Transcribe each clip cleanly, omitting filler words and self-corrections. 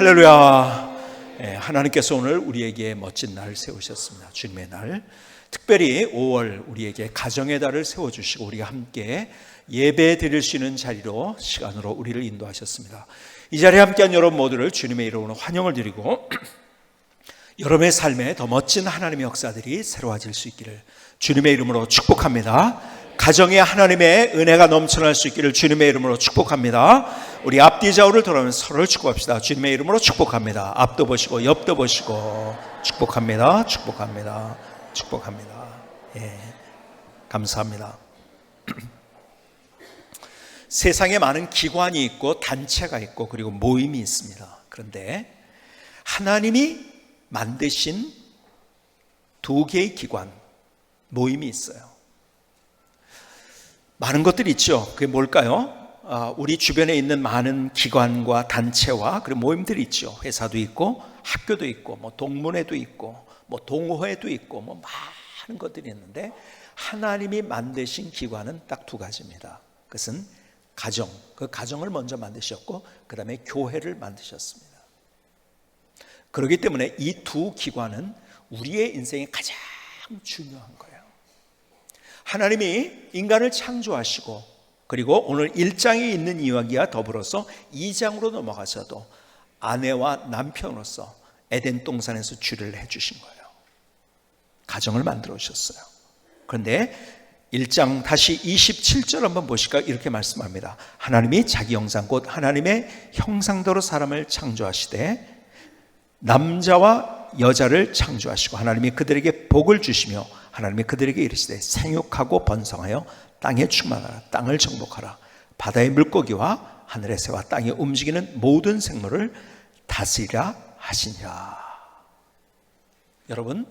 할렐루야. 하나님께서 오늘 우리에게 멋진 날을 세우셨습니다. 주님의 날, 특별히 5월 우리에게 가정의 달을 세워주시고 우리가 함께 예배 드릴 수 있는 자리로, 시간으로 우리를 인도하셨습니다. 이 자리에 함께한 여러분 모두를 주님의 이름으로 환영을 드리고, 여러분의 삶에 더 멋진 하나님의 역사들이 새로워질 수 있기를 주님의 이름으로 축복합니다. 가정에 하나님의 은혜가 넘쳐날 수 있기를 주님의 이름으로 축복합니다. 우리 앞뒤 좌우를 돌아오면서 서로를 축복합시다. 주님의 이름으로 축복합니다. 앞도 보시고 옆도 보시고 축복합니다. 축복합니다. 축복합니다. 감사합니다. 세상에 많은 기관이 있고 단체가 있고 그리고 모임이 있습니다. 그런데 하나님이 만드신 두 개의 기관, 모임이 있어요. 많은 것들이 있죠. 그게 뭘까요? 우리 주변에 있는 많은 기관과 단체와 그리고 모임들이 있죠. 회사도 있고 학교도 있고 동문회도 있고 동호회도 있고 많은 것들이 있는데, 하나님이 만드신 기관은 딱 두 가지입니다. 그것은 가정, 그 가정을 먼저 만드셨고 그 다음에 교회를 만드셨습니다. 그렇기 때문에 이 두 기관은 우리의 인생에 가장 중요한 거예요. 하나님이 인간을 창조하시고, 그리고 오늘 1장에 있는 이야기와 더불어서 2장으로 넘어가서도 아내와 남편으로서 에덴 동산에서 주를 해주신 거예요. 가정을 만들어 주셨어요. 그런데 1장 다시 27절 한번 보실까요? 이렇게 말씀합니다. 하나님이 자기 형상 곧 하나님의 형상대로 사람을 창조하시되 남자와 여자를 창조하시고 하나님이 그들에게 복을 주시며 하나님이 그들에게 이르시되 생육하고 번성하여 땅에 충만하라. 땅을 정복하라. 바다의 물고기와 하늘의 새와 땅에 움직이는 모든 생물을 다스리라 하시니라. 여러분,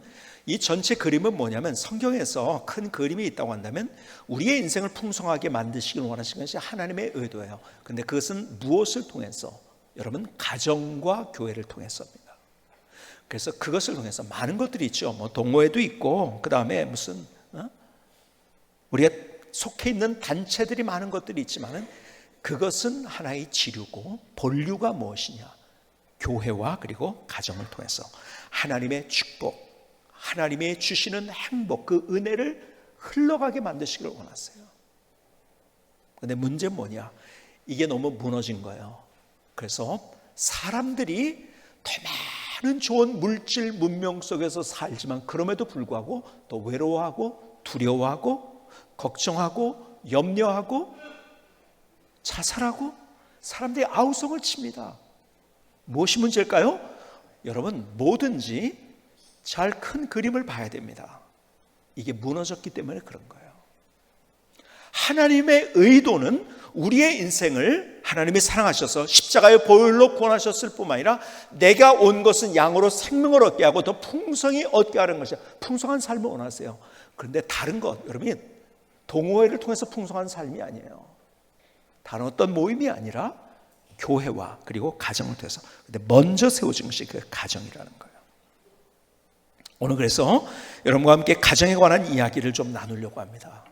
이 전체 그림은 뭐냐면, 성경에서 큰 그림이 있다고 한다면 우리의 인생을 풍성하게 만드시길 원하시는 것이 하나님의 의도예요. 그런데 그것은 무엇을 통해서? 여러분, 가정과 교회를 통해서입니다. 그래서 그것을 통해서 많은 것들이 있죠. 동호회도 있고, 그 다음에 무슨 우리가 속해 있는 단체들이 많은 것들이 있지만은 그것은 하나의 지류고, 본류가 무엇이냐? 교회와 그리고 가정을 통해서 하나님의 축복, 하나님의 주시는 행복, 그 은혜를 흘러가게 만드시기를 원하세요. 그런데 문제는 뭐냐? 이게 너무 무너진 거예요. 그래서 사람들이 더 많은 좋은 물질 문명 속에서 살지만 그럼에도 불구하고 또 외로워하고 두려워하고 걱정하고 염려하고 자살하고 사람들이 아우성을 칩니다. 무엇이 문제일까요? 여러분, 뭐든지 잘 큰 그림을 봐야 됩니다. 이게 무너졌기 때문에 그런 거예요. 하나님의 의도는 우리의 인생을 하나님이 사랑하셔서 십자가의 보혈로 구원하셨을 뿐만 아니라 내가 온 것은 양으로 생명을 얻게 하고 더 풍성히 얻게 하는 것이야. 풍성한 삶을 원하세요. 그런데 다른 것, 여러분이 동호회를 통해서 풍성한 삶이 아니에요. 다른 어떤 모임이 아니라 교회와 그리고 가정을 통해서. 근데 먼저 세워진 것이 그 가정이라는 거예요. 오늘 그래서 여러분과 함께 가정에 관한 이야기를 좀 나누려고 합니다.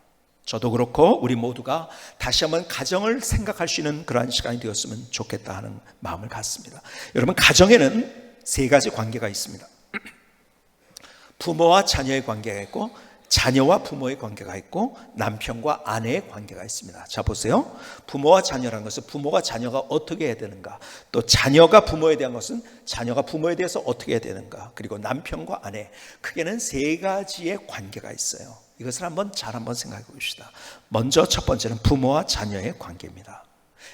저도 그렇고 우리 모두가 다시 한번 가정을 생각할 수 있는 그러한 시간이 되었으면 좋겠다 하는 마음을 갖습니다. 여러분, 가정에는 세 가지 관계가 있습니다. 부모와 자녀의 관계가 있고, 자녀와 부모의 관계가 있고, 남편과 아내의 관계가 있습니다. 자, 보세요. 부모와 자녀라는 것은 부모가 자녀가 어떻게 해야 되는가, 또 자녀가 부모에 대한 것은 자녀가 부모에 대해서 어떻게 해야 되는가, 그리고 남편과 아내, 크게는 세 가지의 관계가 있어요. 이것을 한번 생각해 봅시다. 먼저 첫 번째는 부모와 자녀의 관계입니다.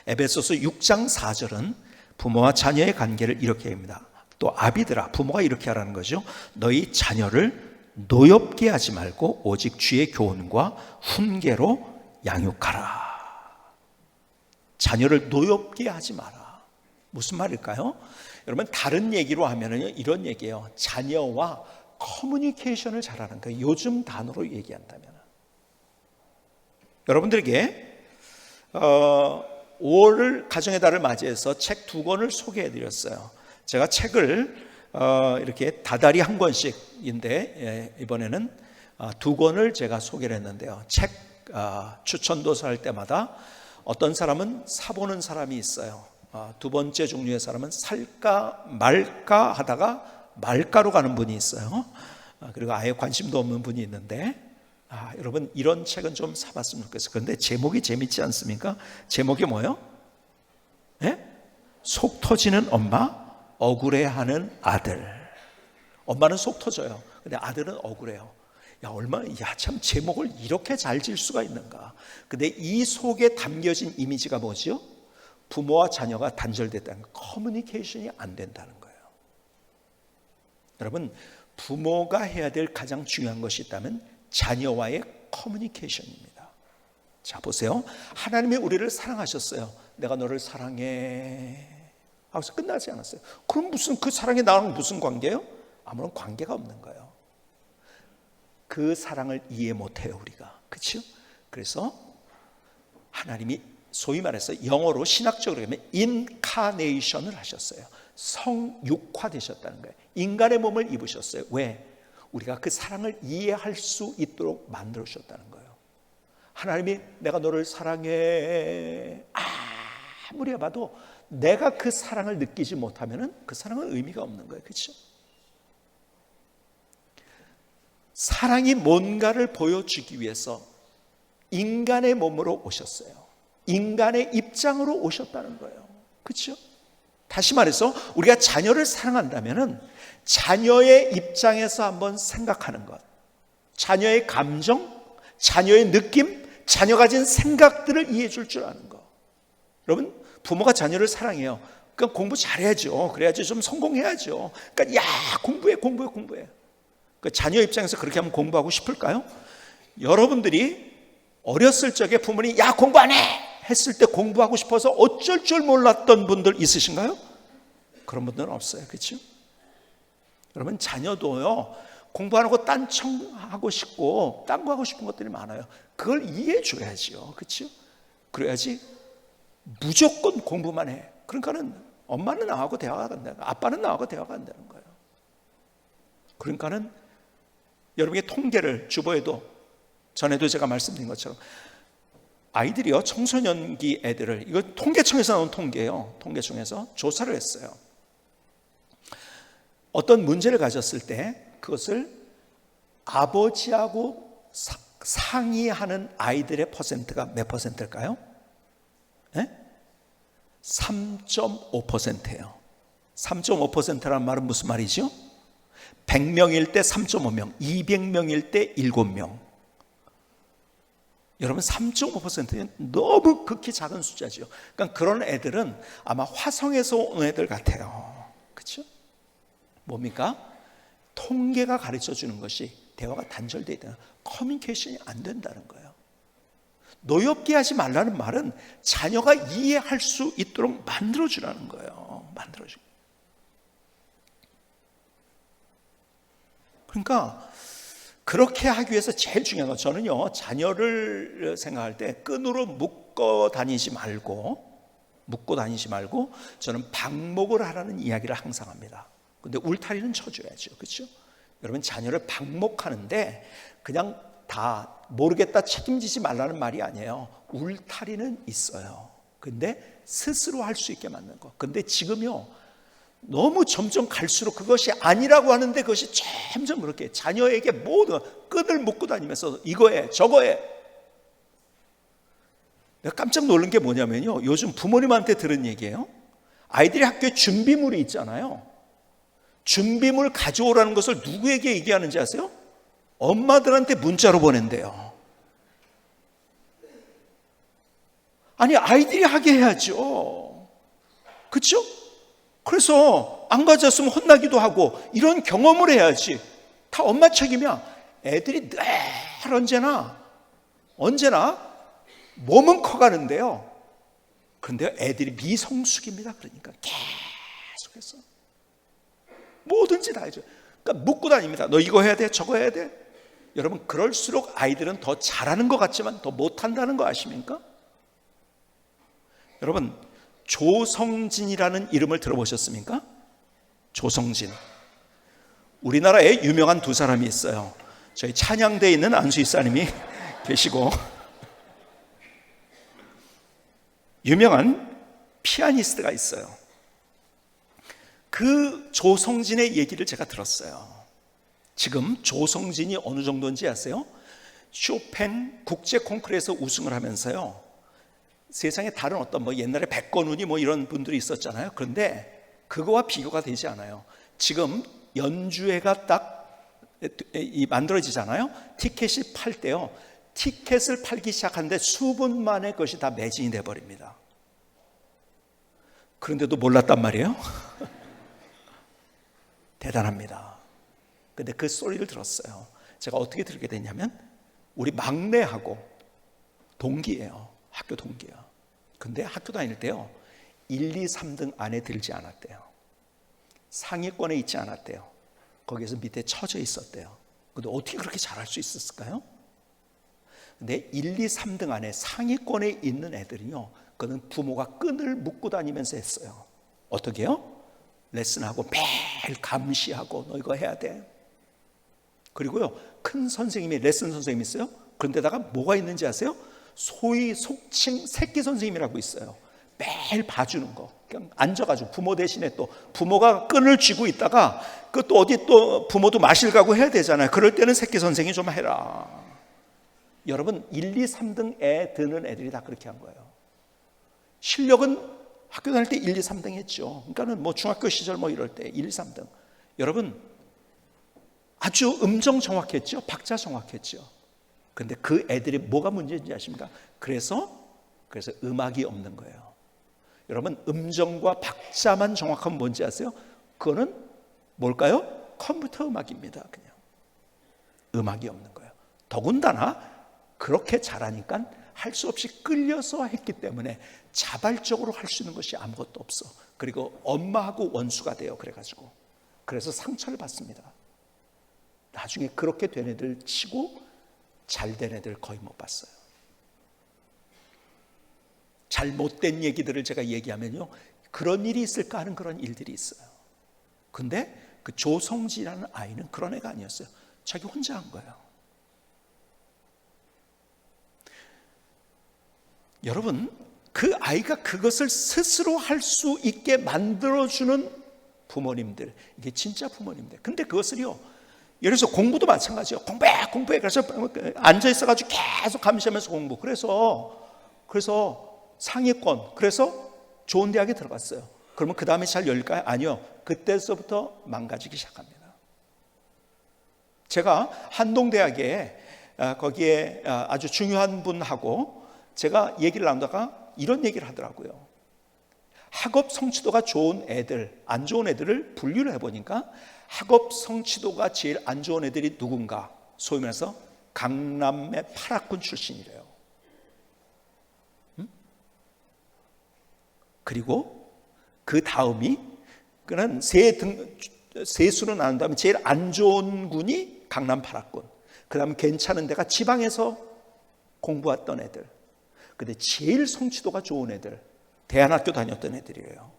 에베소서 6장 4절은 부모와 자녀의 관계를 이렇게 합니다. 또 아비들아, 부모가 이렇게 하라는 거죠. 너희 자녀를 노엽게 하지 말고 오직 주의 교훈과 훈계로 양육하라. 자녀를 노엽게 하지 마라. 무슨 말일까요? 여러분, 다른 얘기로 하면은 이런 얘기예요. 자녀와 커뮤니케이션을 잘하는 거예요. 요즘 단어로 얘기한다면. 여러분들에게 5월 가정의 달을 맞이해서 책 2권을 소개해 드렸어요. 제가 책을 이렇게 다달이 한 권씩인데 이번에는 2권을 제가 소개를 했는데요. 책 추천도서 할 때마다 어떤 사람은 사보는 사람이 있어요. 두 번째 종류의 사람은 살까 말까 하다가 말까로 가는 분이 있어요. 그리고 아예 관심도 없는 분이 있는데, 여러분 이런 책은 좀 사봤으면 좋겠어요. 그런데 제목이 재밌지 않습니까? 제목이 뭐예요? 네? 속 터지는 엄마, 억울해하는 아들. 엄마는 속 터져요. 근데 아들은 억울해요. 참 제목을 이렇게 잘 지을 수가 있는가. 근데 이 속에 담겨진 이미지가 뭐지요? 부모와 자녀가 단절됐다는 거, 커뮤니케이션이 안 된다는 거예요. 여러분, 부모가 해야 될 가장 중요한 것이 있다면 자녀와의 커뮤니케이션입니다. 자, 보세요. 하나님이 우리를 사랑하셨어요. 내가 너를 사랑해 하고서 끝나지 않았어요. 그럼 그 사랑이 나랑 무슨 관계예요? 아무런 관계가 없는 거예요. 그 사랑을 이해 못해요, 우리가. 그렇죠? 그래서 하나님이 소위 말해서 영어로 신학적으로 하면 인카네이션을 하셨어요. 성육화되셨다는 거예요. 인간의 몸을 입으셨어요. 왜? 우리가 그 사랑을 이해할 수 있도록 만들어 주셨다는 거예요. 하나님이 내가 너를 사랑해 아무리 해봐도 내가 그 사랑을 느끼지 못하면 그 사랑은 의미가 없는 거예요. 그렇죠? 사랑이 뭔가를 보여주기 위해서 인간의 몸으로 오셨어요. 인간의 입장으로 오셨다는 거예요. 그렇죠? 다시 말해서 우리가 자녀를 사랑한다면 자녀의 입장에서 한번 생각하는 것, 자녀의 감정, 자녀의 느낌, 자녀가 가진 생각들을 이해해 줄 줄 아는 것. 여러분, 부모가 자녀를 사랑해요. 그러니까 공부 잘해야죠. 그래야지 좀 성공해야죠. 그러니까 공부해. 그 자녀 입장에서 그렇게 하면 공부하고 싶을까요? 여러분들이 어렸을 적에 부모님이 공부 안 해! 했을 때 공부하고 싶어서 어쩔 줄 몰랐던 분들 있으신가요? 그런 분들은 없어요. 그렇죠? 여러분, 자녀도요, 공부하는 거 딴청하고 싶고 딴 거 하고 싶은 것들이 많아요. 그걸 이해해 줘야지요. 그렇죠? 그래야지 무조건 공부만 해. 그러니까는 엄마는 나하고 대화가 안 되는 거예요. 아빠는 나하고 대화가 안 되는 거예요. 그러니까는 여러분의 통계를 주보에도 전에도 제가 말씀드린 것처럼 아이들이요, 청소년기 애들을, 이거 통계청에서 나온 통계예요. 통계청에서 조사를 했어요. 어떤 문제를 가졌을 때 그것을 아버지하고 상의하는 아이들의 퍼센트가 몇 퍼센트일까요? 네? 3.5%예요. 3.5%라는 말은 무슨 말이죠? 100명일 때 3.5명, 200명일 때 7명. 여러분, 3.5%는 너무 극히 작은 숫자죠. 그러니까 그런 애들은 아마 화성에서 온 애들 같아요. 그렇죠? 뭡니까? 통계가 가르쳐 주는 것이 대화가 단절되어 있다는, 커뮤니케이션이 안 된다는 거예요. 노엽게 하지 말라는 말은 자녀가 이해할 수 있도록 만들어 주라는 거예요. 만들어 주. 그러니까 그렇게 하기 위해서 제일 중요한 건, 저는요, 자녀를 생각할 때 끈으로 묶고 다니지 말고 저는 방목을 하라는 이야기를 항상 합니다. 근데 울타리는 쳐줘야죠. 그렇죠? 여러분, 자녀를 방목하는데 그냥 다 모르겠다 책임지지 말라는 말이 아니에요. 울타리는 있어요. 근데 스스로 할 수 있게 만드는 거. 근데 지금요, 너무 점점 갈수록 그것이 아니라고 하는데 그것이 점점 그렇게 자녀에게 모든 끈을 묶고 다니면서 이거 해 저거 해. 내가 깜짝 놀란 게 뭐냐면요, 요즘 부모님한테 들은 얘기예요. 아이들이 학교에 준비물이 있잖아요. 준비물 가져오라는 것을 누구에게 얘기하는지 아세요? 엄마들한테 문자로 보낸대요. 아니, 아이들이 하게 해야죠. 그렇죠? 그래서 안 가져왔으면 혼나기도 하고 이런 경험을 해야지. 다 엄마 책임이야. 애들이 늘 언제나 몸은 커가는데요, 그런데 애들이 미성숙입니다. 그러니까 계속해서 뭐든지 다 해줘요. 그러니까 묻고 다닙니다. 너 이거 해야 돼? 저거 해야 돼? 여러분, 그럴수록 아이들은 더 잘하는 것 같지만 더 못한다는 거 아십니까? 여러분, 조성진이라는 이름을 들어보셨습니까? 조성진. 우리나라에 유명한 두 사람이 있어요. 저희 찬양대에 있는 안수 이사님이 계시고, 유명한 피아니스트가 있어요. 그 조성진의 얘기를 제가 들었어요. 지금 조성진이 어느 정도인지 아세요? 쇼팽 국제 콩쿠르에서 우승을 하면서요, 세상에 다른 어떤 옛날에 백건운이 이런 분들이 있었잖아요. 그런데 그거와 비교가 되지 않아요. 지금 연주회가 딱 만들어지잖아요. 티켓이 팔 때요, 티켓을 팔기 시작하는데 수분 만에 그것이 다 매진이 돼버립니다. 그런데도 몰랐단 말이에요. 대단합니다. 근데 그 소리를 들었어요. 제가 어떻게 들게 됐냐면, 우리 막내하고 동기예요. 학교 동기야. 근데 학교 다닐 때요, 1, 2, 3등 안에 들지 않았대요. 상위권에 있지 않았대요. 거기에서 밑에 처져 있었대요. 근데 어떻게 그렇게 잘할 수 있었을까요? 근데 1, 2, 3등 안에 상위권에 있는 애들은요, 그는 부모가 끈을 묶고 다니면서 했어요. 어떻게 해요? 레슨하고 매일 감시하고, 너 이거 해야 돼. 그리고요, 큰 선생님이, 레슨 선생님이 있어요. 그런데다가 뭐가 있는지 아세요? 소위 속칭 새끼 선생님이라고 있어요. 매일 봐주는 거. 그냥 앉아가지고 부모 대신에, 또 부모가 끈을 쥐고 있다가 또 어디 또 부모도 마실 가고 해야 되잖아요. 그럴 때는 새끼 선생이 좀 해라. 여러분, 1, 2, 3등 애 드는 애들이 다 그렇게 한 거예요. 실력은 학교 다닐 때 1, 2, 3등 했죠. 그러니까는 중학교 시절 이럴 때 1, 2, 3등. 여러분, 아주 음정 정확했죠. 박자 정확했죠. 근데 그 애들이 뭐가 문제인지 아십니까? 그래서 음악이 없는 거예요. 여러분, 음정과 박자만 정확하면 뭔지 아세요? 그거는 뭘까요? 컴퓨터 음악입니다. 그냥 음악이 없는 거예요. 더군다나 그렇게 잘하니까 할 수 없이 끌려서 했기 때문에 자발적으로 할 수 있는 것이 아무것도 없어. 그리고 엄마하고 원수가 돼요. 그래서 상처를 받습니다. 나중에 그렇게 된 애들 치고 잘 된 애들 거의 못 봤어요. 잘못된 얘기들을 제가 얘기하면요, 그런 일이 있을까 하는 그런 일들이 있어요. 근데 그 조성지라는 아이는 그런 애가 아니었어요. 자기 혼자 한 거예요. 여러분, 그 아이가 그것을 스스로 할 수 있게 만들어주는 부모님들, 이게 진짜 부모님들. 근데 그것을요, 예를 들어서 공부도 마찬가지예요. 공부해. 그래서 앉아 있어가지고 계속 감시하면서 공부. 그래서 상위권, 그래서 좋은 대학에 들어갔어요. 그러면 그 다음에 잘 열릴까요? 아니요. 그때서부터 망가지기 시작합니다. 제가 한동대학에 거기에 아주 중요한 분하고 제가 얘기를 나누다가 이런 얘기를 하더라고요. 학업 성취도가 좋은 애들, 안 좋은 애들을 분류를 해보니까 학업 성취도가 제일 안 좋은 애들이 누군가? 소위 말해서 강남의 8학군 출신이래요. 그리고 그 다음이, 그는 세수로 나눈 다음에 제일 안 좋은 군이 강남 8학군. 그 다음에 괜찮은 데가 지방에서 공부했던 애들. 근데 제일 성취도가 좋은 애들, 대안학교 다녔던 애들이에요.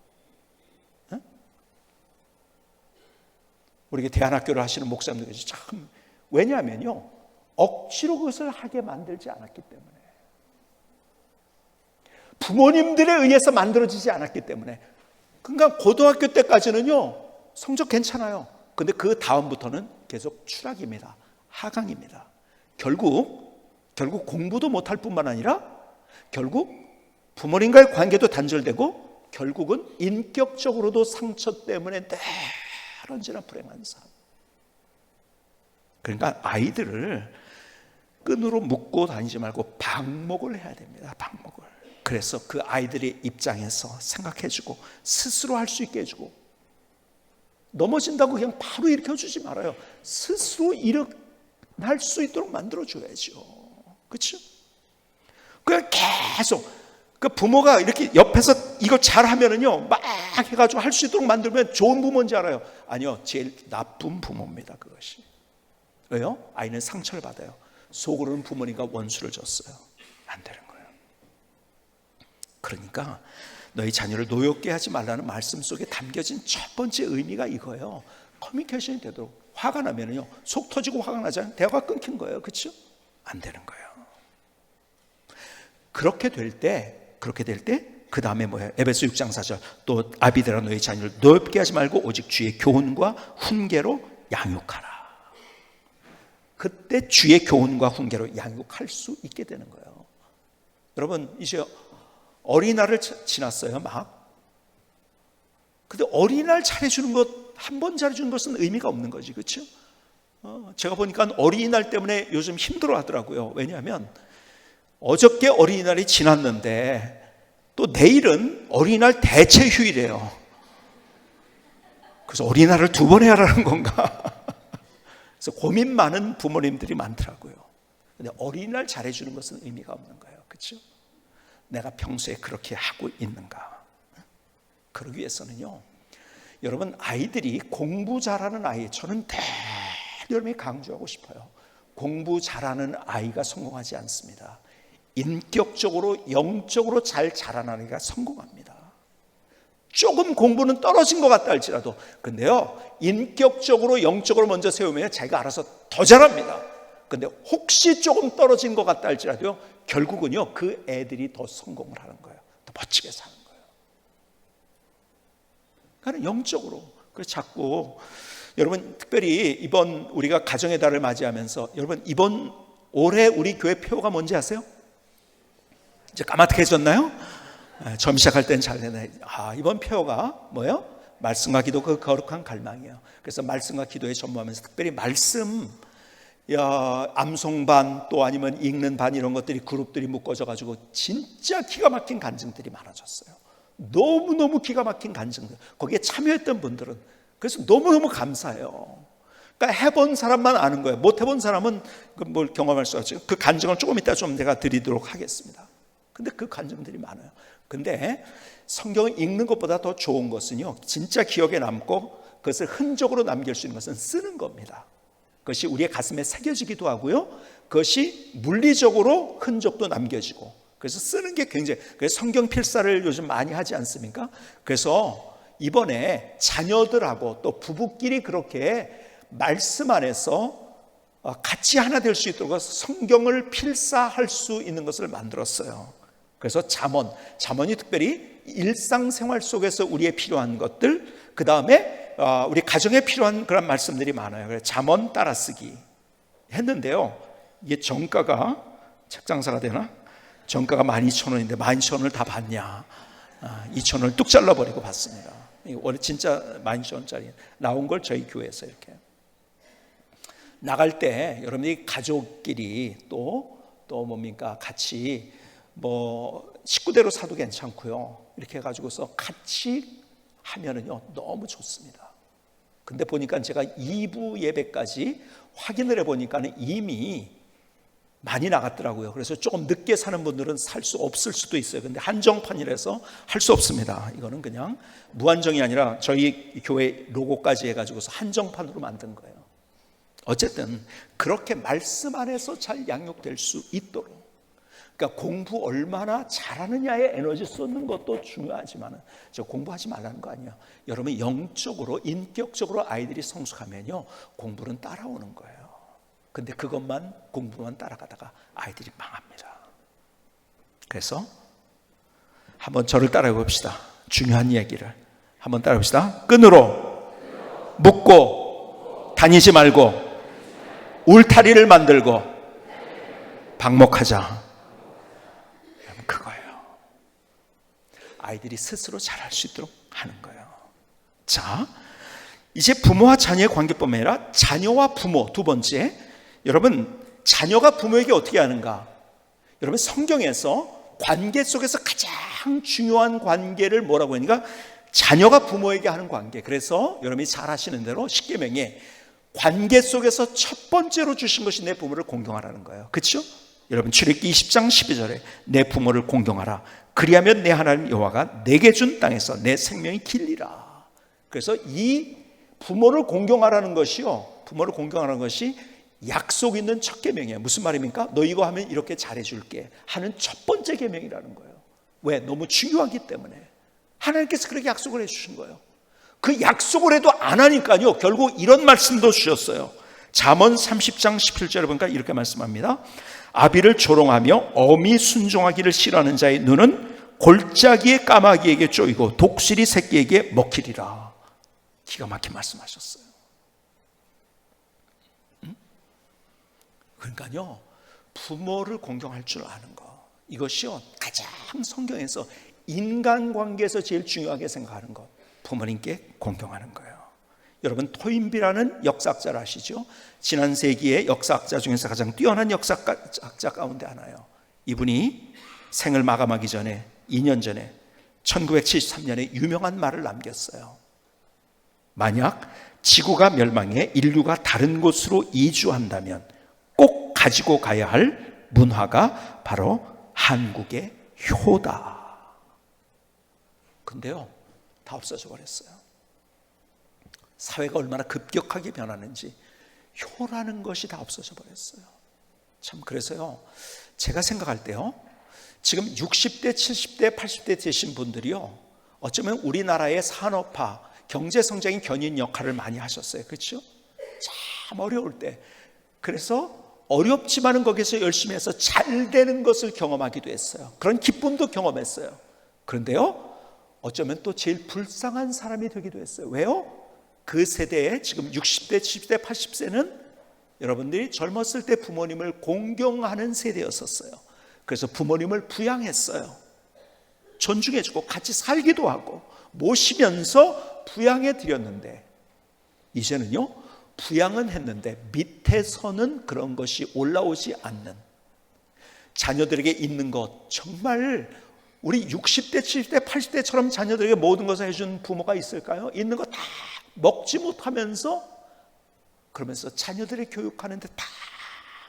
우리 대안학교를 하시는 목사님들 참, 왜냐하면요, 억지로 그것을 하게 만들지 않았기 때문에, 부모님들에 의해서 만들어지지 않았기 때문에. 그러니까 고등학교 때까지는요, 성적 괜찮아요. 근데 그 다음부터는 계속 추락입니다. 하강입니다. 결국 공부도 못할 뿐만 아니라 결국 부모님과의 관계도 단절되고 결국은 인격적으로도 상처 때문에 늘 언제나 불행한 삶. 그러니까 아이들을 끈으로 묶고 다니지 말고 방목을 해야 됩니다. 방목을. 그래서 그 아이들의 입장에서 생각해주고 스스로 할 수 있게 해주고, 넘어진다고 그냥 바로 일으켜주지 말아요. 스스로 일어날 수 있도록 만들어줘야죠. 그렇죠? 그냥 계속 그 부모가 이렇게 옆에서 이거 잘하면은요, 막 해가지고 할 수 있도록 만들면 좋은 부모인지 알아요? 아니요, 제일 나쁜 부모입니다. 그것이. 왜요? 아이는 상처를 받아요. 속으로는 부모님과 원수를 줬어요. 안 되는 거예요. 그러니까 너희 자녀를 노엽게 하지 말라는 말씀 속에 담겨진 첫 번째 의미가 이거예요. 커뮤니케이션이 되도록. 화가 나면은요, 속 터지고 화가 나잖아요. 대화가 끊긴 거예요. 그렇죠? 안 되는 거예요. 그렇게 될 때 그 다음에 뭐예요? 에베소 6장 4절 또 아비들아 너희 자녀를 넓게 하지 말고 오직 주의 교훈과 훈계로 양육하라. 그때 주의 교훈과 훈계로 양육할 수 있게 되는 거예요. 여러분 이제 어린이날을 지났어요 막. 근데 어린이날 잘해주는 것 한 번 잘해주는 것은 의미가 없는 거지, 그렇죠? 제가 보니까 어린이날 때문에 요즘 힘들어 하더라고요. 왜냐하면 어저께 어린이날이 지났는데 또 내일은 어린이날 대체 휴일이에요. 그래서 어린이날을 2번 해야 하는 건가? 그래서 고민 많은 부모님들이 많더라고요. 근데 어린이날 잘해주는 것은 의미가 없는 거예요, 그렇죠? 내가 평소에 그렇게 하고 있는가? 그러기 위해서는요, 여러분 아이들이 공부 잘하는 아이, 저는 여러분이 강조하고 싶어요. 공부 잘하는 아이가 성공하지 않습니다. 인격적으로 영적으로 잘 자라는 아이가 성공합니다. 조금 공부는 떨어진 것 같다 할지라도, 근데요 인격적으로 영적으로 먼저 세우면 자기가 알아서 더 잘합니다. 근데 혹시 조금 떨어진 것 같다 할지라도 결국은요 그 애들이 더 성공을 하는 거예요. 더 멋지게 사는 거예요. 그러니까 영적으로. 그래서 자꾸 여러분 특별히 이번 우리가 가정의 달을 맞이하면서 여러분 이번 올해 우리 교회 표가 뭔지 아세요? 이제 까맣게해졌나요? 처음 시작할 때는 잘 되네. 이번 표가 뭐예요? 말씀과 기도 그 거룩한 갈망이에요. 그래서 말씀과 기도에 전무하면서 특별히 말씀 암송반 또 아니면 읽는 반 이런 것들이 그룹들이 묶어져 가지고 진짜 기가 막힌 간증들이 많아졌어요. 너무너무 기가 막힌 간증들, 거기에 참여했던 분들은 그래서 너무너무 감사해요. 그러니까 해본 사람만 아는 거예요. 못 해본 사람은 뭘 경험할 수 없죠. 그 간증을 조금 이따 좀 내가 드리도록 하겠습니다. 근데 그 간증들이 많아요. 근데 성경을 읽는 것보다 더 좋은 것은요, 진짜 기억에 남고 그것을 흔적으로 남길 수 있는 것은 쓰는 겁니다. 그것이 우리의 가슴에 새겨지기도 하고요, 그것이 물리적으로 흔적도 남겨지고, 그래서 쓰는 게 굉장히, 그래서 성경 필사를 요즘 많이 하지 않습니까? 그래서 이번에 자녀들하고 또 부부끼리 그렇게 말씀 안에서 같이 하나 될 수 있도록 성경을 필사할 수 있는 것을 만들었어요. 그래서 잠언이 특별히 일상생활 속에서 우리의 필요한 것들, 그 다음에 우리 가정에 필요한 그런 말씀들이 많아요. 그래서 잠언 따라쓰기 했는데요, 이게 정가가 책장사가 되나? 정가가 12,000원인데 12,000원을 다 받냐? 2,000원을 뚝 잘라버리고 받습니다. 원래 진짜 12,000원짜리 나온 걸 저희 교회에서 이렇게 나갈 때 여러분이 가족끼리 또 뭡니까 같이 뭐 식구대로 사도 괜찮고요, 이렇게 해가지고서 같이 하면은요 너무 좋습니다. 근데 보니까 제가 2부 예배까지 확인을 해보니까는 이미 많이 나갔더라고요. 그래서 조금 늦게 사는 분들은 살 수 없을 수도 있어요. 근데 한정판이라서 할 수 없습니다. 이거는 그냥 무한정이 아니라 저희 교회 로고까지 해가지고서 한정판으로 만든 거예요. 어쨌든 그렇게 말씀 안에서 잘 양육될 수 있도록, 그러니까 공부 얼마나 잘하느냐에 에너지 쏟는 것도 중요하지만 저 공부하지 말라는 거 아니에요. 여러분 영적으로 인격적으로 아이들이 성숙하면요 공부는 따라오는 거예요. 근데 그것만 공부만 따라가다가 아이들이 망합니다. 그래서 한번 저를 따라해 봅시다. 중요한 얘기를 한번 따라해 봅시다. 끈으로 묶고 다니지 말고 울타리를 만들고 방목하자. 그거예요. 아이들이 스스로 잘할 수 있도록 하는 거예요. 자, 이제 부모와 자녀의 관계뿐만 아니라 자녀와 부모, 두 번째, 여러분 자녀가 부모에게 어떻게 하는가? 여러분 성경에서 관계 속에서 가장 중요한 관계를 뭐라고 하니까 자녀가 부모에게 하는 관계. 그래서 여러분이 잘 아시는 대로 십계명에 관계 속에서 첫 번째로 주신 것이 내 부모를 공경하라는 거예요. 그렇죠? 여러분 출애굽기 20장 12절에 내 부모를 공경하라. 그리하면 내 하나님 여호와가 내게 준 땅에서 내 생명이 길리라. 그래서 이 부모를 공경하라는 것이요, 부모를 공경하라는 것이 약속 있는 첫 계명이에요. 무슨 말입니까? 너 이거 하면 이렇게 잘해줄게 하는 첫 번째 계명이라는 거예요. 왜? 너무 중요하기 때문에. 하나님께서 그렇게 약속을 해주신 거예요. 그 약속을 해도 안 하니까요 결국 이런 말씀도 주셨어요. 잠언 30장 17절에 보니까 이렇게 말씀합니다. 아비를 조롱하며 어미 순종하기를 싫어하는 자의 눈은 골짜기의 까마귀에게 쪼이고 독수리 새끼에게 먹히리라. 기가 막히게 말씀하셨어요. 그러니까요, 부모를 공경할 줄 아는 거, 이것이요 가장 성경에서 인간관계에서 제일 중요하게 생각하는 것, 부모님께 공경하는 거예요. 여러분, 토인비라는 역사학자를 아시죠? 지난 세기의 역사학자 중에서 가장 뛰어난 역사학자 가운데 하나예요. 이분이 생을 마감하기 전에 2년 전에 1973년에 유명한 말을 남겼어요. 만약 지구가 멸망해 인류가 다른 곳으로 이주한다면 꼭 가지고 가야 할 문화가 바로 한국의 효다. 근데요, 다 없어져 버렸어요. 사회가 얼마나 급격하게 변하는지 효라는 것이 다 없어져 버렸어요. 참, 그래서요, 제가 생각할 때요, 지금 60대, 70대, 80대 되신 분들이요, 어쩌면 우리나라의 산업화, 경제 성장의 견인 역할을 많이 하셨어요. 그렇죠? 참 어려울 때. 그래서 어렵지만은 거기서 열심히 해서 잘 되는 것을 경험하기도 했어요. 그런 기쁨도 경험했어요. 그런데요, 어쩌면 또 제일 불쌍한 사람이 되기도 했어요. 왜요? 그 세대에 지금 60대, 70대, 80세는 여러분들이 젊었을 때 부모님을 공경하는 세대였었어요. 그래서 부모님을 부양했어요. 존중해주고 같이 살기도 하고 모시면서 부양해 드렸는데, 이제는요, 부양은 했는데 밑에서는 그런 것이 올라오지 않는, 자녀들에게 있는 것, 정말 우리 60대, 70대, 80대처럼 자녀들에게 모든 것을 해준 부모가 있을까요? 있는 거 다 먹지 못하면서, 그러면서 자녀들을 교육하는데 다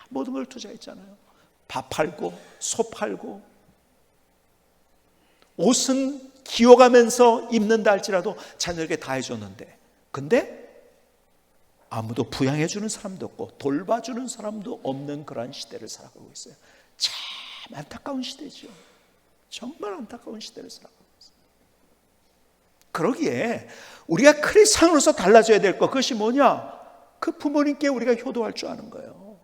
모든 걸 투자했잖아요. 밥 팔고 소 팔고, 옷은 기어가면서 입는다 할지라도 자녀에게 다 해줬는데, 근데 아무도 부양해주는 사람도 없고 돌봐주는 사람도 없는 그러한 시대를 살아가고 있어요. 참 안타까운 시대죠. 정말 안타까운 시대를 살아가고 있어요. 그러기에 우리가 크리스찬으로서 달라져야 될 것, 그것이 뭐냐? 그 부모님께 우리가 효도할 줄 아는 거예요.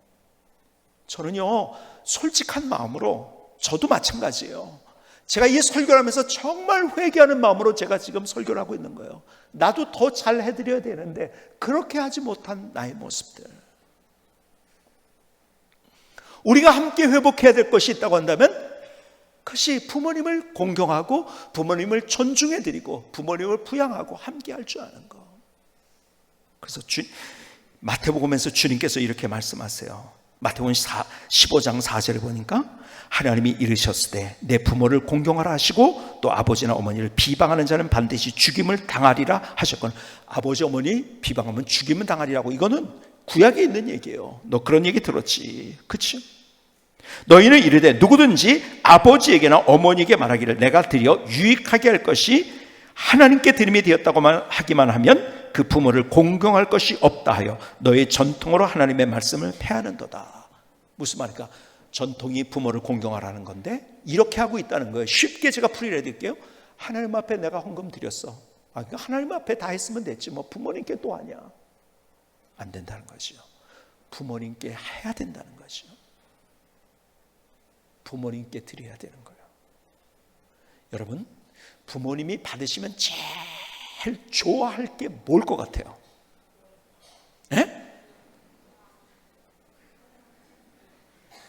저는요, 솔직한 마음으로, 저도 마찬가지예요. 제가 이 설교를 하면서 정말 회개하는 마음으로 제가 지금 설교를 하고 있는 거예요. 나도 더 잘 해드려야 되는데 그렇게 하지 못한 나의 모습들, 우리가 함께 회복해야 될 것이 있다고 한다면 그것이 부모님을 공경하고 부모님을 존중해드리고 부모님을 부양하고 함께 할 줄 아는 것. 그래서 마태복음에서 주님께서 이렇게 말씀하세요. 마태복음 15장 4절에 보니까 하나님이 이르셨을 때 내 부모를 공경하라 하시고 또 아버지나 어머니를 비방하는 자는 반드시 죽임을 당하리라 하셨거든. 아버지 어머니 비방하면 죽임을 당하리라고, 이거는 구약에 있는 얘기예요. 너 그런 얘기 들었지, 그치? 너희는 이르되 누구든지 아버지에게나 어머니에게 말하기를 내가 드려 유익하게 할 것이 하나님께 드림이 되었다고 하기만 하면 그 부모를 공경할 것이 없다 하여 너의 전통으로 하나님의 말씀을 폐하는도다. 무슨 말일까? 전통이 부모를 공경하라는 건데 이렇게 하고 있다는 거예요. 쉽게 제가 풀이를 해드릴게요. 하나님 앞에 내가 헌금 드렸어. 그러니까 하나님 앞에 다 했으면 됐지, 뭐 부모님께 또 하냐? 안 된다는 거죠. 부모님께 해야 된다는 거죠. 부모님께 드려야 되는 거예요. 여러분, 부모님이 받으시면 제일 좋아할 게 뭘 것 같아요? 예?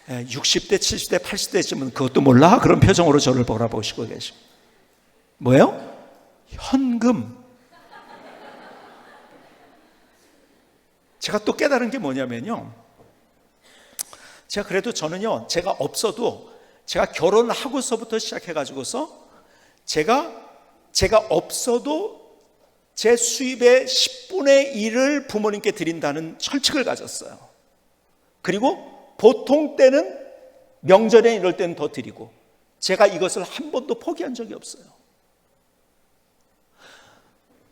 60대, 70대, 80대쯤은 그것도 몰라? 그런 표정으로 저를 바라보시고 계시고. 뭐예요? 현금. 제가 또 깨달은 게 뭐냐면요, 제가 그래도 저는요, 제가 없어도, 제가 결혼하고서부터 시작해가지고서 제가 없어도 제 수입의 10분의 1을 부모님께 드린다는 철칙을 가졌어요. 그리고 보통 때는 명절에 이럴 때는 더 드리고, 제가 이것을 한 번도 포기한 적이 없어요.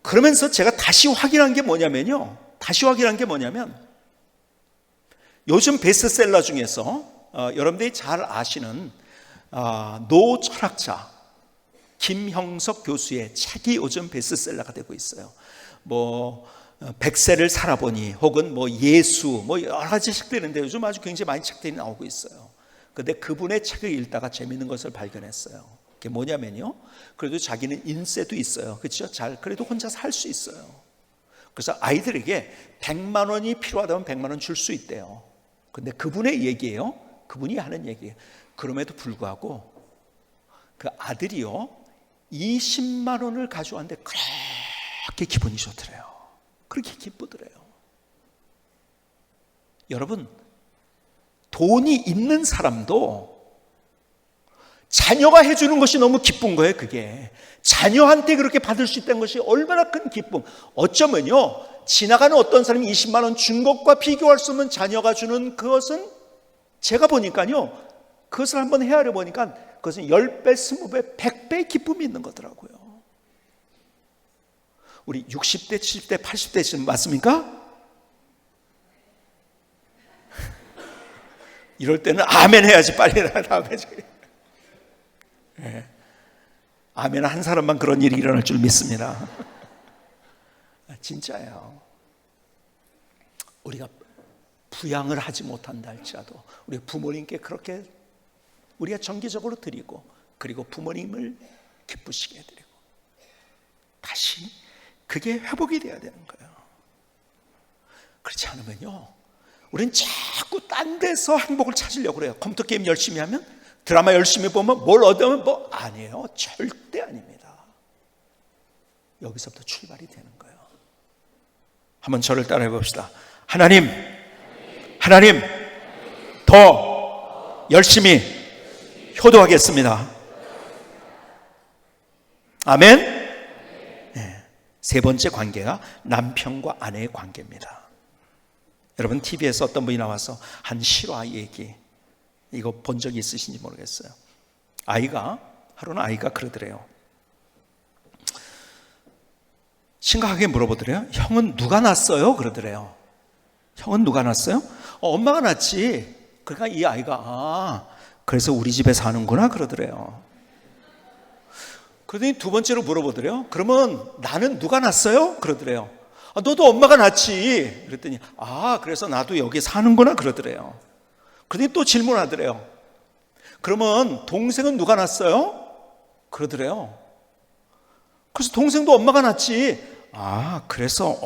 그러면서 제가 다시 확인한 게 뭐냐면 요즘 베스트셀러 중에서 여러분들이 잘 아시는 노 철학자 김형석 교수의 책이 요즘 베스트셀러가 되고 있어요. 뭐 100세를 살아보니, 혹은 뭐 예수, 뭐 여러 가지 책들이 있는데 요즘 아주 굉장히 많은 책들이 나오고 있어요. 그런데 그분의 책을 읽다가 재미있는 것을 발견했어요. 그게 뭐냐면요, 그래도 자기는 인세도 있어요. 그렇죠? 잘 그래도 혼자 살 수 있어요. 그래서 아이들에게 100만 원이 필요하다면 100만 원 줄 수 있대요. 근데 그분의 얘기예요. 그분이 하는 얘기예요. 그럼에도 불구하고 그 아들이요 20만 원을 가져왔는데 그렇게 기분이 좋더래요. 그렇게 기쁘더래요. 여러분, 돈이 있는 사람도 자녀가 해주는 것이 너무 기쁜 거예요. 그게 자녀한테 그렇게 받을 수 있다는 것이 얼마나 큰 기쁨. 어쩌면요 지나가는 어떤 사람이 20만 원 준 것과 비교할 수 없는 자녀가 주는 그것은 제가 보니까요 그것을 한번 헤아려 보니까 그것은 10배, 20배, 100배의 기쁨이 있는 거더라고요. 우리 60대, 70대, 80대 지금 맞습니까? 이럴 때는 아멘 해야지 빨리 아멘. 네. 아멘 한 사람만 그런 일이 일어날 줄 믿습니다. 진짜예요. 우리가 부양을 하지 못한다 할지라도 우리 부모님께 그렇게 우리가 정기적으로 드리고 그리고 부모님을 기쁘시게 해드리고 다시 그게 회복이 돼야 되는 거예요. 그렇지 않으면요 우린 자꾸 딴 데서 행복을 찾으려고 그래요. 컴퓨터 게임 열심히 하면, 드라마 열심히 보면, 뭘 얻으면 뭐 아니에요. 절대 아닙니다. 여기서부터 출발이 되는 거예요. 한번 저를 따라해 봅시다. 하나님 더 열심히 효도하겠습니다. 아멘. 네. 세 번째 관계가 남편과 아내의 관계입니다. 여러분 TV에서 어떤 분이 나와서 한 실화 얘기 이거 본 적이 있으신지 모르겠어요. 하루는 아이가 그러더래요. 심각하게 물어보더래요. 형은 누가 낳았어요? 그러더래요. 형은 누가 낳았어요? 엄마가 낳았지. 그러니까 이 아이가 그래서 우리 집에 사는구나 그러더래요. 그러더니 두 번째로 물어보더래요. 그러면 나는 누가 낳았어요? 그러더래요. 너도 엄마가 낳지. 그랬더니 그래서 나도 여기 사는구나 그러더래요. 그러더니 또 질문하더래요. 그러면 동생은 누가 낳았어요? 그러더래요. 그래서 동생도 엄마가 낳지. 그래서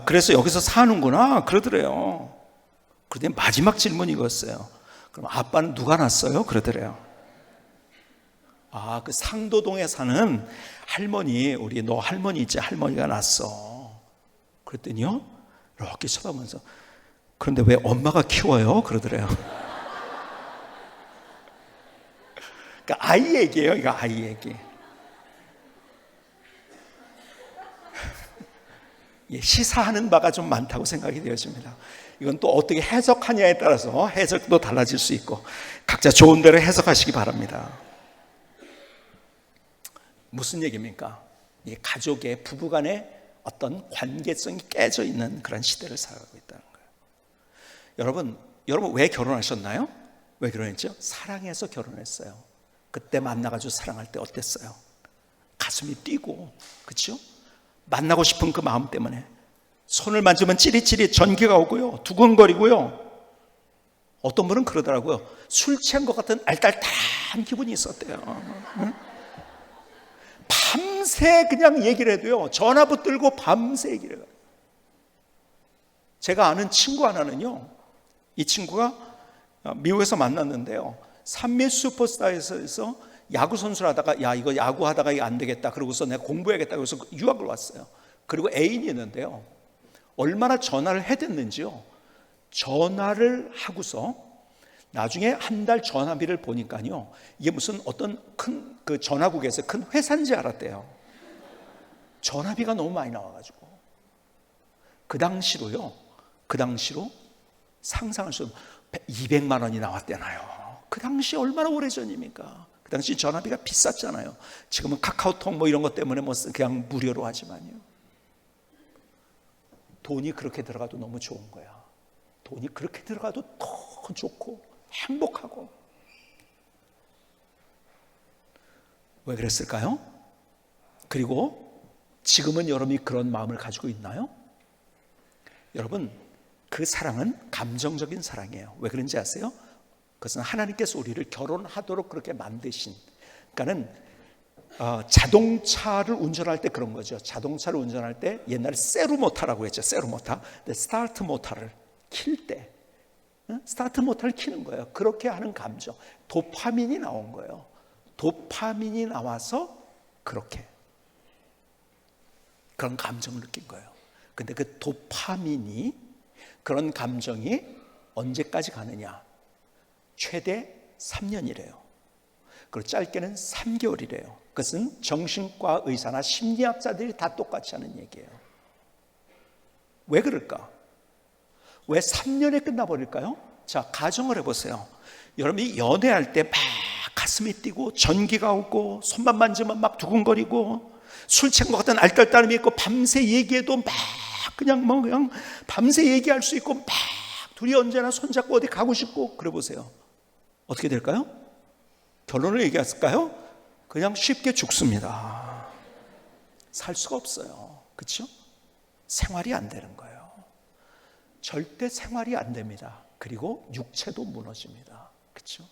그래서 여기서 사는구나 그러더래요. 그러더니 마지막 질문이 이거였어요. 그럼 아빠는 누가 낳았어요? 그러더래요. 그 상도동에 사는 할머니, 우리 너 할머니 있지? 할머니가 낳았어. 그랬더니요 이렇게 쳐다보면서 그런데 왜 엄마가 키워요? 그러더래요. 그러니까 아이 얘기예요. 이거 아이 얘기. 시사하는 바가 좀 많다고 생각이 되어집니다. 이건 또 어떻게 해석하냐에 따라서 해석도 달라질 수 있고 각자 좋은 대로 해석하시기 바랍니다. 무슨 얘기입니까? 이 가족의 부부간의 어떤 관계성이 깨져 있는 그런 시대를 살아가고 있다는 거예요. 여러분 왜 결혼하셨나요? 왜 결혼했죠? 사랑해서 결혼했어요. 그때 만나가지고 사랑할 때 어땠어요? 가슴이 뛰고, 그렇죠? 만나고 싶은 그 마음 때문에 손을 만지면 찌릿찌릿 전기가 오고요, 두근거리고요. 어떤 분은 그러더라고요. 술 취한 것 같은 알딸딸한 기분이 있었대요. 응? 밤새 그냥 얘기를 해도요, 전화 붙들고 밤새 얘기를 해요. 제가 아는 친구 하나는요, 이 친구가 미국에서 만났는데요, 산미 슈퍼스타에서 야구 선수를 하다가 이거 야구하다가 이거 안 되겠다 그러고서 내가 공부해야겠다 그래서 유학을 왔어요. 그리고 애인이 있는데요, 얼마나 전화를 해댔는지요, 전화를 하고서 나중에 한 달 전화비를 보니까요, 이게 무슨 어떤 큰 그 전화국에서 큰 회사인지 알았대요. 전화비가 너무 많이 나와가지고 그 당시로 상상할 수 없는 200만 원이 나왔대나요. 그 당시 얼마나 오래전입니까? 그 당시 전화비가 비쌌잖아요. 지금은 카카오톡 뭐 이런 것 때문에 뭐 그냥 무료로 하지만요. 돈이 그렇게 들어가도 너무 좋은 거야. 돈이 그렇게 들어가도 더 좋고 행복하고. 왜 그랬을까요? 그리고 지금은 여러분이 그런 마음을 가지고 있나요? 여러분, 그 사랑은 감정적인 사랑이에요. 왜 그런지 아세요? 그것은 하나님께서 우리를 결혼하도록 그렇게 만드신, 그러니까는 자동차를 운전할 때 그런 거죠. 자동차를 운전할 때 옛날에 세르모타라고 했죠. 세르모타. 근데 스타트 모터를 킬 때, 스타트 모터를 키는 거예요. 그렇게 하는 감정, 도파민이 나온 거예요. 도파민이 나와서 그렇게 그런 감정을 느낀 거예요. 근데 그 도파민이, 그런 감정이 언제까지 가느냐? 최대 3년이래요. 그리고 짧게는 3개월이래요. 그것은 정신과 의사나 심리학자들이 다 똑같이 하는 얘기예요. 왜 그럴까? 왜 3년에 끝나버릴까요? 자, 가정을 해보세요. 여러분이 연애할 때 막 가슴이 뛰고 전기가 오고 손만 만지면 막 두근거리고 술 취한 것 같은 알딸딸함이 있고 밤새 얘기해도 막 그냥 밤새 얘기할 수 있고 막 둘이 언제나 손잡고 어디 가고 싶고 그래 보세요. 어떻게 될까요? 결론을 얘기했을까요? 그냥 쉽게 죽습니다. 살 수가 없어요. 그렇죠? 생활이 안 되는 거예요. 절대 생활이 안 됩니다. 그리고 육체도 무너집니다. 그렇죠?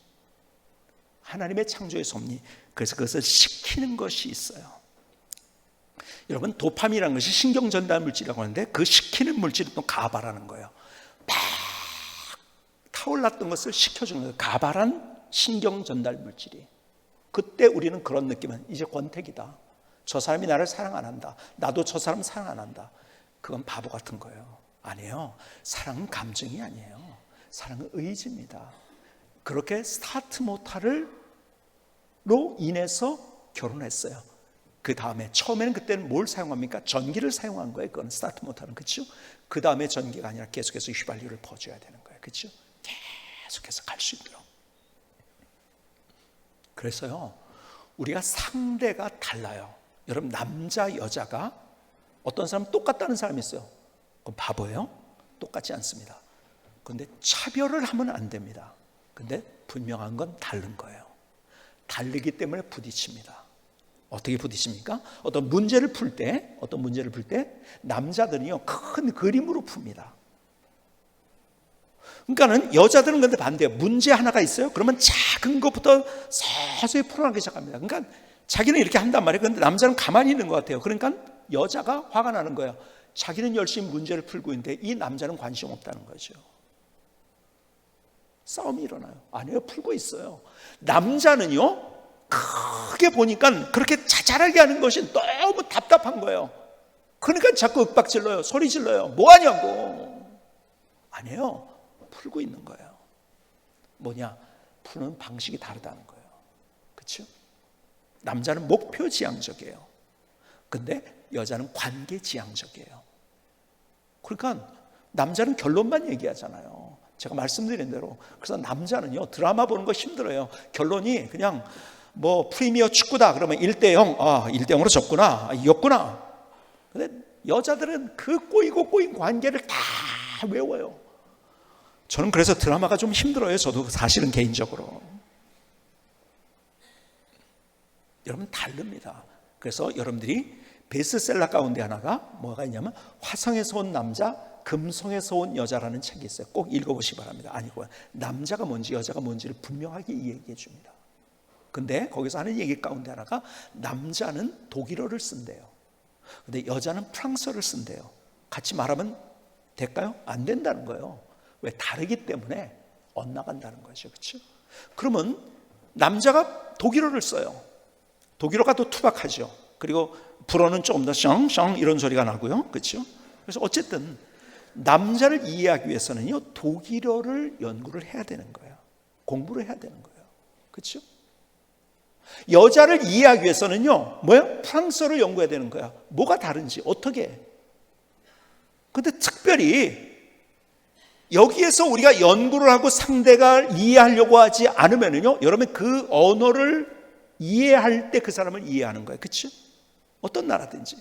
하나님의 창조의 섭리, 그래서 그것을 시키는 것이 있어요. 여러분, 도파민이라는 것이 신경 전달 물질이라고 하는데 그 시키는 물질이 또 가바라는 거예요. 막 타올랐던 것을 식혀주는 거예요. 가발한 신경 전달 물질이. 그때 우리는 그런 느낌은 이제 권태기다. 저 사람이 나를 사랑 안 한다. 나도 저 사람 사랑 안 한다. 그건 바보 같은 거예요. 아니에요. 사랑은 감정이 아니에요. 사랑은 의지입니다. 그렇게 스타트 모터로 인해서 결혼했어요. 그 다음에 처음에는 그때는 뭘 사용합니까? 전기를 사용한 거예요. 그건 스타트 모터는. 그렇죠? 그 다음에 전기가 아니라 계속해서 휘발유를 퍼줘야 되는 거예요. 그렇죠? 계속해서 갈 수 있도록. 그래서요, 우리가 상대가 달라요. 여러분, 남자 여자가 어떤 사람 똑같다는 사람이 있어요. 그건 바보예요? 똑같지 않습니다. 그런데 차별을 하면 안 됩니다. 근데 분명한 건 다른 거예요. 다르기 때문에 부딪힙니다. 어떻게 부딪힙니까? 어떤 문제를 풀 때 남자들이요, 큰 그림으로 풉니다. 그러니까는 여자들은 근데 반대예요. 문제 하나가 있어요. 그러면 작은 것부터 서서히 풀어나가기 시작합니다. 그러니까 자기는 이렇게 한단 말이에요. 그런데 남자는 가만히 있는 것 같아요. 그러니까 여자가 화가 나는 거예요. 자기는 열심히 문제를 풀고 있는데 이 남자는 관심 없다는 거죠. 싸움이 일어나요. 아니에요, 풀고 있어요. 남자는요, 크게 보니까 그렇게 자잘하게 하는 것이 너무 답답한 거예요. 그러니까 자꾸 윽박 질러요. 소리 질러요. 뭐 하냐고. 아니에요, 풀고 있는 거예요. 뭐냐? 푸는 방식이 다르다는 거예요. 그렇죠? 남자는 목표 지향적이에요. 근데 여자는 관계 지향적이에요. 그러니까 남자는 결론만 얘기하잖아요. 제가 말씀드린 대로. 그래서 남자는요, 드라마 보는 거 힘들어요. 결론이 그냥 뭐 프리미어 축구다 그러면 1대0, 1대0으로 졌구나, 이겼구나. 근데 여자들은 그 꼬이고 관계를 다 외워요. 저는 그래서 드라마가 좀 힘들어요. 저도 사실은 개인적으로. 여러분, 다릅니다. 그래서 여러분들이 베스트셀러 가운데 하나가 뭐가 있냐면 화성에서 온 남자, 금성에서 온 여자라는 책이 있어요. 꼭 읽어보시기 바랍니다. 아니고 남자가 뭔지 여자가 뭔지를 분명하게 얘기해 줍니다. 근데 거기서 하는 얘기 가운데 하나가 남자는 독일어를 쓴대요. 근데 여자는 프랑스어를 쓴대요. 같이 말하면 될까요? 안 된다는 거예요. 왜? 다르기 때문에 엇나간다는 거죠. 그렇죠? 그러면 남자가 독일어를 써요. 독일어가 더 투박하죠. 그리고 불어는 조금 더 숑숑 이런 소리가 나고요. 그렇죠? 그래서 어쨌든 남자를 이해하기 위해서는요, 독일어를 연구를 해야 되는 거예요. 공부를 해야 되는 거예요. 그렇죠? 여자를 이해하기 위해서는요, 뭐예요? 프랑스어를 연구해야 되는 거야. 뭐가 다른지, 어떻게. 근데 특별히 여기에서 우리가 연구를 하고 상대가 이해하려고 하지 않으면요, 여러분 그 언어를 이해할 때 그 사람을 이해하는 거예요. 그렇죠? 어떤 나라든지.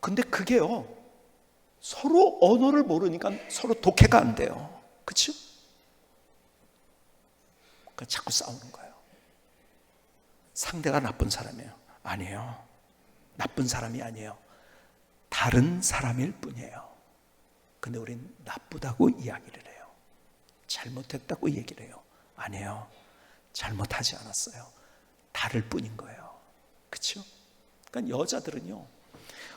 근데 그게요, 서로 언어를 모르니까 서로 독해가 안 돼요. 그렇죠? 자꾸 싸우는 거예요. 상대가 나쁜 사람이에요. 아니에요. 나쁜 사람이 아니에요. 다른 사람일 뿐이에요. 근데 우린 나쁘다고 이야기를 해요. 잘못했다고 얘기를 해요. 아니에요. 잘못하지 않았어요. 다를 뿐인 거예요. 그렇죠? 그러니까 여자들은요,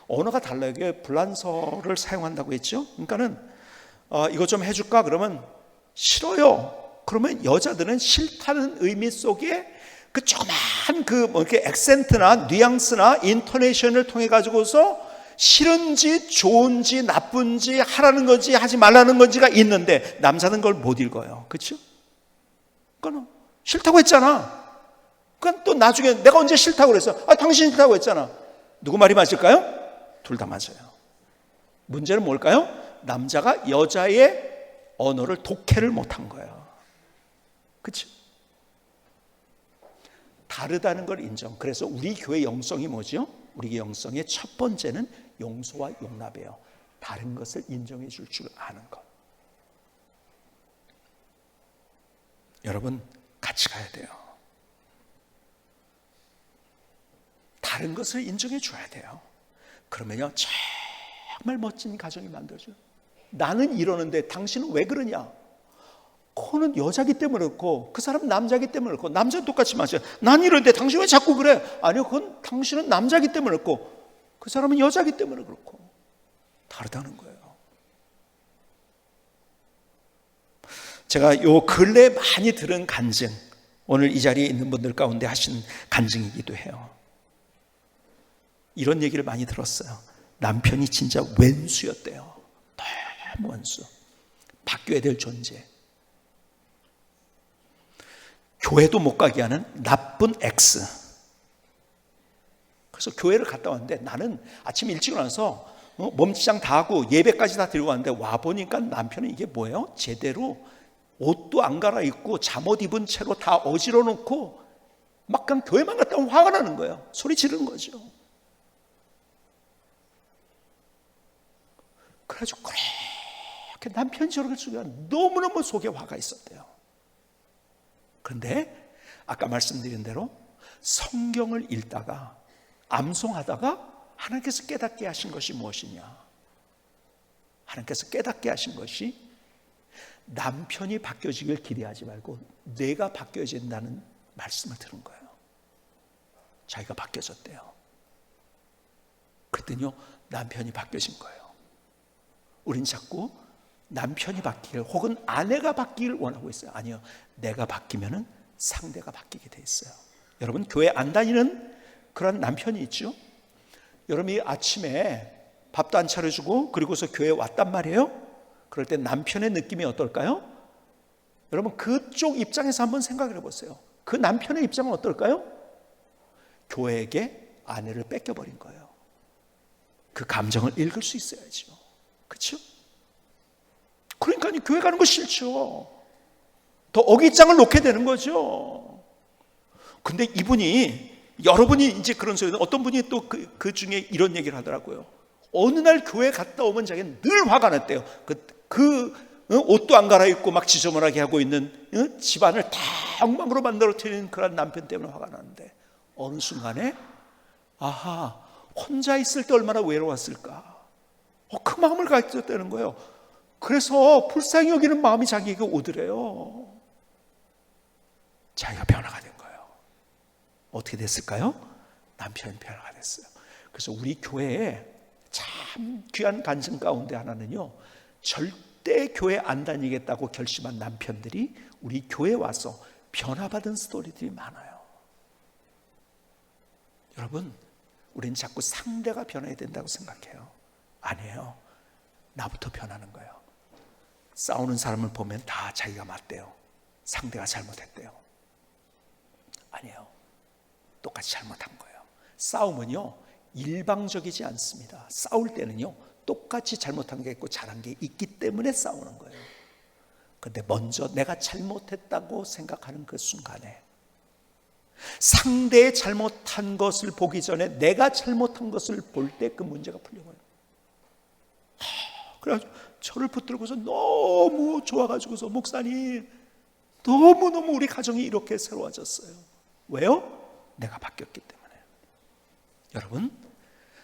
언어가 달라요. 이게 불란서를 사용한다고 했죠. 그러니까는 이거 좀 해줄까? 그러면 싫어요. 그러면 여자들은 싫다는 의미 속에 그 조그만 이렇게 액센트나 뉘앙스나 인토네이션을 통해 가지고서 싫은지 좋은지 나쁜지 하라는 건지 하지 말라는 건지가 있는데 남자는 그걸 못 읽어요. 그렇죠? 그러니까 싫다고 했잖아. 그러니까 또 나중에 내가 언제 싫다고 그랬어? 당신이 싫다고 했잖아. 누구 말이 맞을까요? 둘 다 맞아요. 문제는 뭘까요? 남자가 여자의 언어를 독해를 못한 거예요. 그렇죠? 다르다는 걸 인정. 그래서 우리 교회 영성이 뭐죠? 우리 영성의 첫 번째는 용서와 용납이에요. 다른 것을 인정해 줄 아는 것. 여러분, 같이 가야 돼요. 다른 것을 인정해 줘야 돼요. 그러면요, 정말 멋진 가정이 만들어져요. 나는 이러는데 당신은 왜 그러냐? 그거는 여자기 때문에 그렇고 그 사람은 남자기 때문에 그렇고, 남자는 똑같이 마셔요. 난 이러는데 당신 왜 자꾸 그래? 아니요, 그건 당신은 남자기 때문에 그렇고 그 사람은 여자기 때문에 그렇고 다르다는 거예요. 제가 요 근래에 많이 들은 간증, 오늘 이 자리에 있는 분들 가운데 하신 간증이기도 해요. 이런 얘기를 많이 들었어요. 남편이 진짜 왼수였대요. 너무 왼수. 바뀌어야 될 존재. 교회도 못 가게 하는 나쁜 X. 그래서 교회를 갔다 왔는데 나는 아침 일찍 일어나서 몸치장 다 하고 예배까지 다 들고 왔는데 와보니까 남편은 이게 뭐예요? 제대로 옷도 안 갈아입고 잠옷 입은 채로 다 어지러 놓고 막 그냥 교회만 갔다 오면 화가 나는 거예요. 소리 지르는 거죠. 그래가지고 그렇게 남편이 저렇게 쓰니까 너무너무 속에 화가 있었대요. 그런데 아까 말씀드린 대로 성경을 읽다가 암송하다가 하나님께서 깨닫게 하신 것이 무엇이냐? 하나님께서 깨닫게 하신 것이 남편이 바뀌어지길 기대하지 말고 내가 바뀌어야 된다는 말씀을 들은 거예요. 자기가 바뀌어졌대요. 그랬더니요, 남편이 바뀌어진 거예요. 우린 자꾸 남편이 바뀌기를 혹은 아내가 바뀌기를 원하고 있어요. 아니요, 내가 바뀌면은 상대가 바뀌게 돼 있어요. 여러분, 교회 안 다니는 그런 남편이 있죠. 여러분이 아침에 밥도 안 차려주고 그리고서 교회에 왔단 말이에요. 그럴 때 남편의 느낌이 어떨까요? 여러분, 그쪽 입장에서 한번 생각을 해보세요. 그 남편의 입장은 어떨까요? 교회에게 아내를 뺏겨버린 거예요. 그 감정을 읽을 수 있어야죠. 그렇죠? 그러니까 교회 가는 거 싫죠. 더 어깃장을 놓게 되는 거죠. 근데 이분이, 여러분이 이제 그런 소리, 어떤 분이 또 그 중에 이런 얘기를 하더라고요. 어느 날 교회 갔다 오면 자기는 늘 화가 났대요. 옷도 안 갈아입고 막 지저분하게 하고 있는 집안을 다 엉망으로 만들어뜨리는 그런 남편 때문에 화가 나는데 어느 순간에 아하, 혼자 있을 때 얼마나 외로웠을까. 그 마음을 가졌다는 거예요. 그래서 불쌍히 여기는 마음이 자기에게 오더래요. 자기가 변화가 된 거예요. 어떻게 됐을까요? 남편이 변화가 됐어요. 그래서 우리 교회에 참 귀한 간증 가운데 하나는요, 절대 교회 안 다니겠다고 결심한 남편들이 우리 교회에 와서 변화받은 스토리들이 많아요. 여러분, 우린 자꾸 상대가 변해야 된다고 생각해요. 아니에요. 나부터 변하는 거예요. 싸우는 사람을 보면 다 자기가 맞대요. 상대가 잘못했대요. 아니에요. 똑같이 잘못한 거예요. 싸움은요, 일방적이지 않습니다. 싸울 때는요, 똑같이 잘못한 게 있고 잘한 게 있기 때문에 싸우는 거예요. 그런데 먼저 내가 잘못했다고 생각하는 그 순간에 상대의 잘못한 것을 보기 전에 내가 잘못한 것을 볼 때 그 문제가 풀려버려요. 그래서 저를 붙들고서 너무 좋아가지고서 목사님, 너무너무 우리 가정이 이렇게 새로워졌어요. 왜요? 내가 바뀌었기 때문에. 여러분,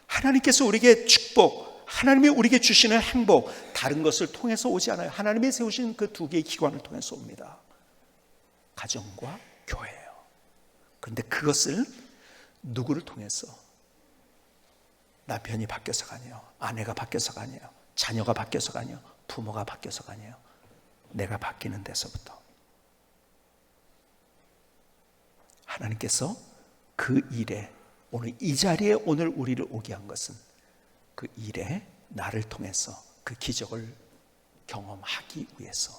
하나님께서 우리에게 축복, 하나님이 우리에게 주시는 행복, 다른 것을 통해서 오지 않아요. 하나님이 세우신 그 두 개의 기관을 통해서 옵니다. 가정과 교회예요. 그런데 그것을 누구를 통해서? 남편이 바뀌어서가 아니에요. 아내가 바뀌어서가 아니에요. 자녀가 바뀌어서가 아니에요. 부모가 바뀌어서가 아니에요. 내가 바뀌는 데서부터. 하나님께서 그 일에, 오늘 이 자리에 오늘 우리를 오게 한 것은 그 일에 나를 통해서 그 기적을 경험하기 위해서,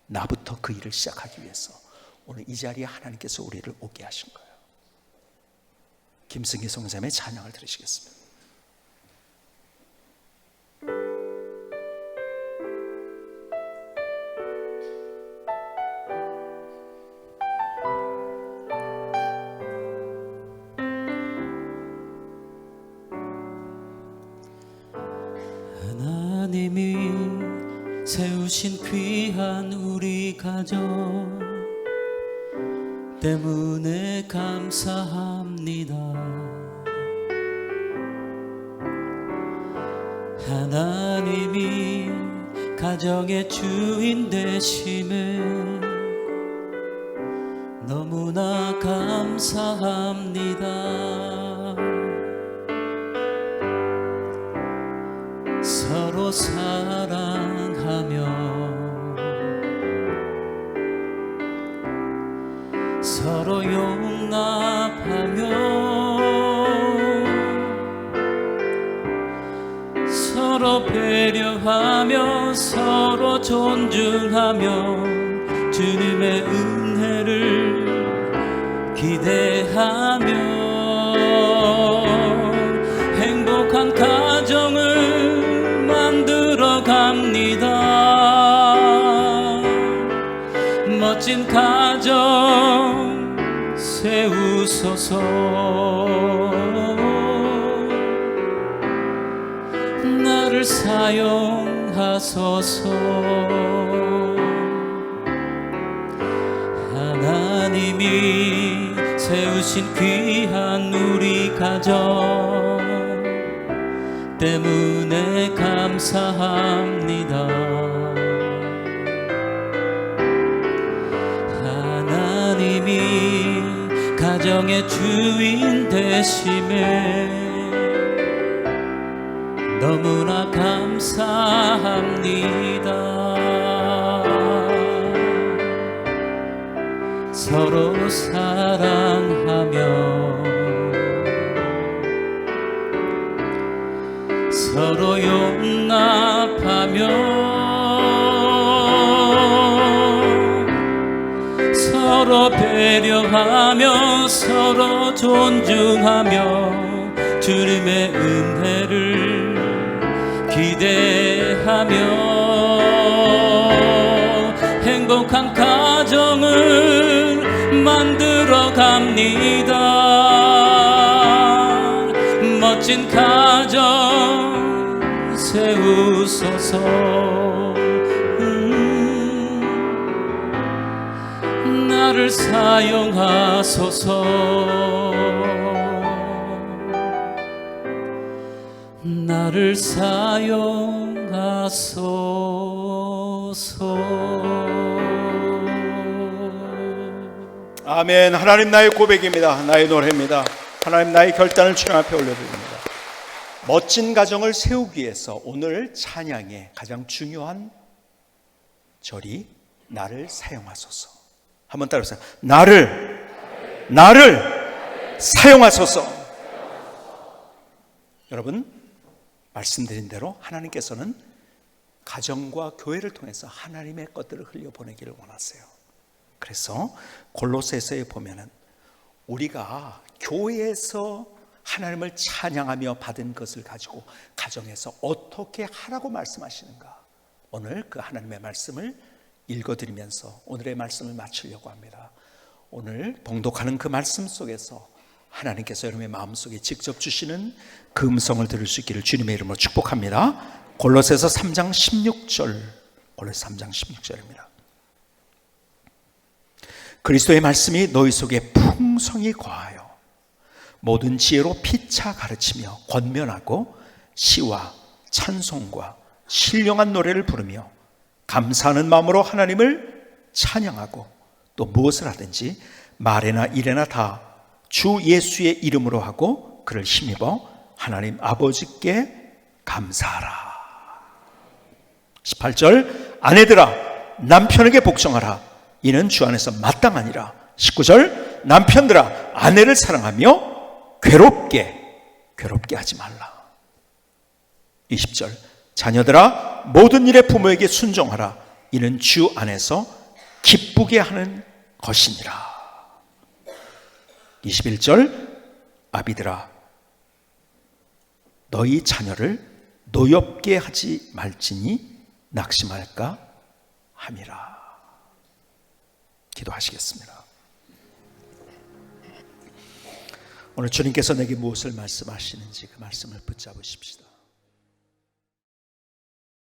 나부터 그 일을 시작하기 위해서 오늘 이 자리에 하나님께서 우리를 오게 하신 거예요. 김승희 성사님의 찬양을 들으시겠습니다. 하나님이 세우신 귀한 우리 가족 때문에 감사합니다. 하나님이 가정의 주인 되심에 너무나 감사합니다. 서로 사랑하며 서로 용납하며 서로 배려하며 서로 존중하며 주님의 은혜를 기대하며 행복한 가정을 만들어 갑니다. 멋진 가정 세우소서. 나를 사용하소서. 하나님이 세우신 귀한 우리 가정 때문에 감사합니다. 하나님이 가정의 주인 되심에 너무나 감사합니다. 서로 사랑하며 서로 용납하며 서로 배려하며 서로 존중하며 주님의 은혜를 기대하며 행복한 가정을 만들어 갑니다. 멋진 가정 세우소서. 나를 사용하소서. 나를 사용하소서. 아멘. 하나님 나의 고백입니다. 나의 노래입니다. 하나님 나의 결단을 주님 앞에 올려드립니다. 멋진 가정을 세우기 위해서 오늘 찬양의 가장 중요한 절이 나를 사용하소서. 한번 따라해보세요. 나를 사용하소서. 여러분, 말씀드린 대로 하나님께서는 가정과 교회를 통해서 하나님의 것들을 흘려보내기를 원하세요. 그래서 골로새서에 보면은 우리가 교회에서 하나님을 찬양하며 받은 것을 가지고 가정에서 어떻게 하라고 말씀하시는가, 오늘 그 하나님의 말씀을 읽어드리면서 오늘의 말씀을 마치려고 합니다. 오늘 봉독하는 그 말씀 속에서 하나님께서 여러분의 마음속에 직접 주시는 그 음성을 들을 수 있기를 주님의 이름으로 축복합니다. 골로새서 3장 16절, 골로새 3장 16절입니다. 그리스도의 말씀이 너희 속에 풍성히 거하여 모든 지혜로 피차 가르치며 권면하고 시와 찬송과 신령한 노래를 부르며 감사하는 마음으로 하나님을 찬양하고 또 무엇을 하든지 말에나 일에나 다 주 예수의 이름으로 하고 그를 힘입어 하나님 아버지께 감사하라. 18절 아내들아 남편에게 복종하라. 이는 주 안에서 마땅하니라. 19절 남편들아 아내를 사랑하며 괴롭게 하지 말라. 20절 자녀들아 모든 일에 부모에게 순종하라. 이는 주 안에서 기쁘게 하는 것이니라. 21절 아비들아 너희 자녀를 노엽게 하지 말지니 낙심할까 함이라. 기도하시겠습니다. 오늘 주님께서 내게 무엇을 말씀하시는지 그 말씀을 붙잡으십시다.